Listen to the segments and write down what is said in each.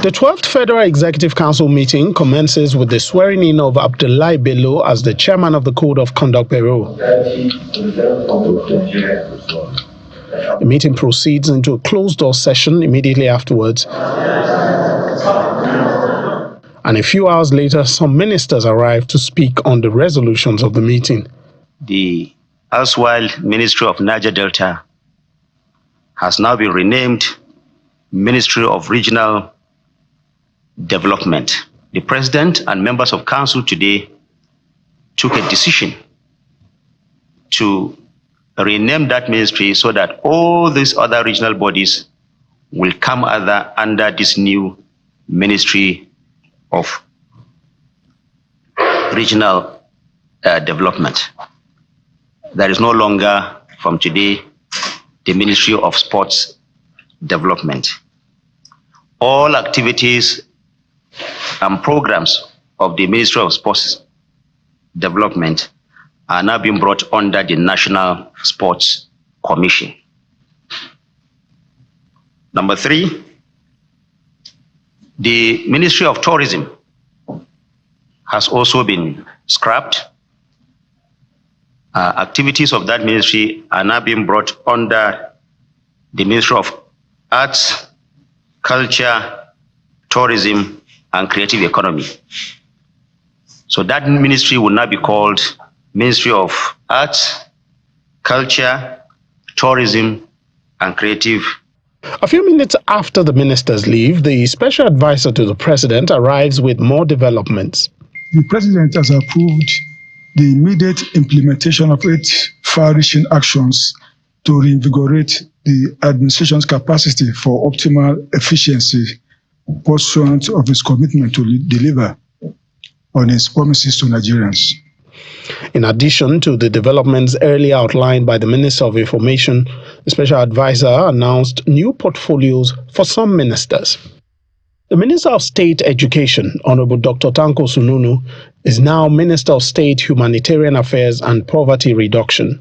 The 12th Federal Executive Council meeting commences with the swearing-in of Abdullahi Bello as the chairman of the Code of Conduct Bureau. The meeting proceeds into a closed-door session immediately afterwards. And a few hours later, some ministers arrive to speak on the resolutions of the meeting. The erstwhile Ministry of Niger Delta has now been renamed Ministry of Regional Development. The President and members of Council today took a decision to rename that ministry so that all these other regional bodies will come under this new Ministry of Regional Development. There is no longer, from today, the Ministry of Sports Development. All activities and programs of the Ministry of Sports Development are now being brought under the National Sports Commission. Number 3, the Ministry of Tourism has also been scrapped. Activities of that ministry are now being brought under the Ministry of Arts, Culture, Tourism, and Creative Economy. So that ministry will now be called Ministry of Arts, Culture, Tourism, and Creative. A few minutes after the ministers leave, the special advisor to the president arrives with more developments. The president has approved the immediate implementation of 8 far-reaching actions to reinvigorate the administration's capacity for optimal efficiency, pursuant of its commitment to deliver on its promises to Nigerians. In addition to the developments earlier outlined by the Minister of Information, the special advisor announced new portfolios for some ministers. The Minister of State Education, Honorable Dr. Tanko Sununu, is now Minister of State Humanitarian Affairs and Poverty Reduction.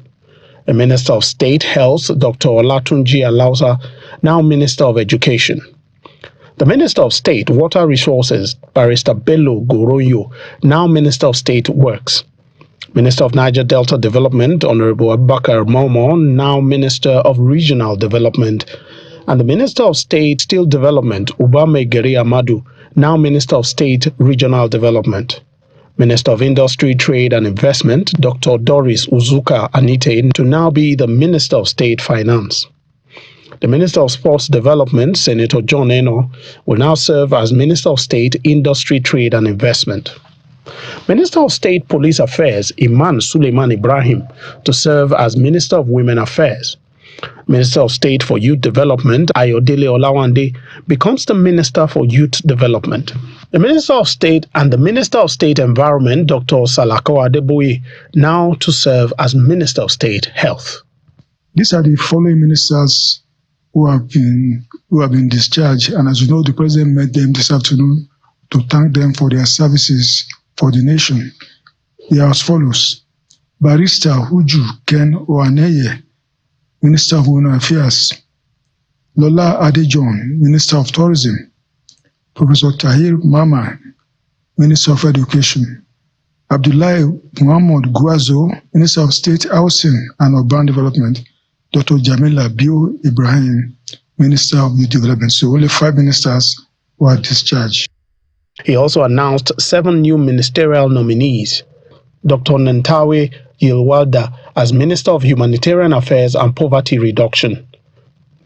The Minister of State Health, Dr. Olatunji Alausa, now Minister of Education. The Minister of State Water Resources, Barrister Bello Goronyo, now Minister of State Works. Minister of Niger Delta Development, Honorable Abubakar Momo, now Minister of Regional Development. And the Minister of State Steel Development, Ubamegeri Amadu, now Minister of State Regional Development. Minister of Industry, Trade and Investment, Dr. Doris Uzuka Anite, to now be the Minister of State Finance. The Minister of Sports Development, Senator John Eno, will now serve as Minister of State Industry, Trade and Investment. Minister of State Police Affairs, Iman Suleiman Ibrahim, to serve as Minister of Women Affairs. Minister of State for Youth Development, Ayodele Olawande, becomes the Minister for Youth Development. The Minister of State and the Minister of State Environment, Dr. Salako Adeboye, now to serve as Minister of State Health. These are the following ministers who have been discharged, and as you know, the President met them this afternoon to thank them for their services for the nation. They are as follows: Barrister Huju Ken Oaneye, Minister of Women Affairs; Lola Adejon, Minister of Tourism; Professor Tahir Mama, Minister of Education; Abdullahi Muhammad Guazo, Minister of State Housing and Urban Development; Dr. Jamila Bio Ibrahim, Minister of Youth Development. So only 5 ministers were discharged. He also announced 7 new ministerial nominees. Dr. Nantawe Yilwalda as Minister of Humanitarian Affairs and Poverty Reduction.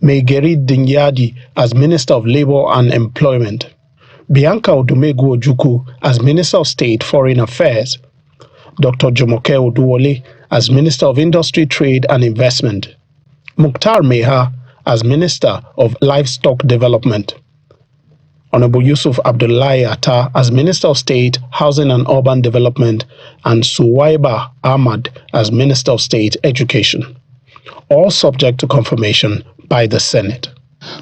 Megeri Dingyadi as Minister of Labor and Employment. Bianca Odumegu Ojukwu as Minister of State Foreign Affairs. Dr. Jumoke Oduwole as Minister of Industry, Trade and Investment. Mukhtar Meha as Minister of Livestock Development. Honorable Yusuf Abdullahi Atta as Minister of State, Housing and Urban Development, and Suwaiba Ahmad as Minister of State Education, all subject to confirmation by the Senate.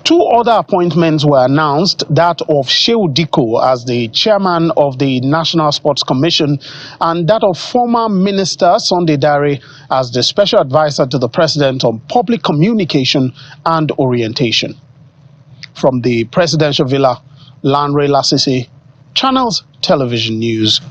2 other appointments were announced, that of Shehu Diko as the chairman of the National Sports Commission and that of former Minister Sunday Dare as the special advisor to the President on Public Communication and Orientation. From the Presidential Villa, Lanre Lasisi, Channels Television News.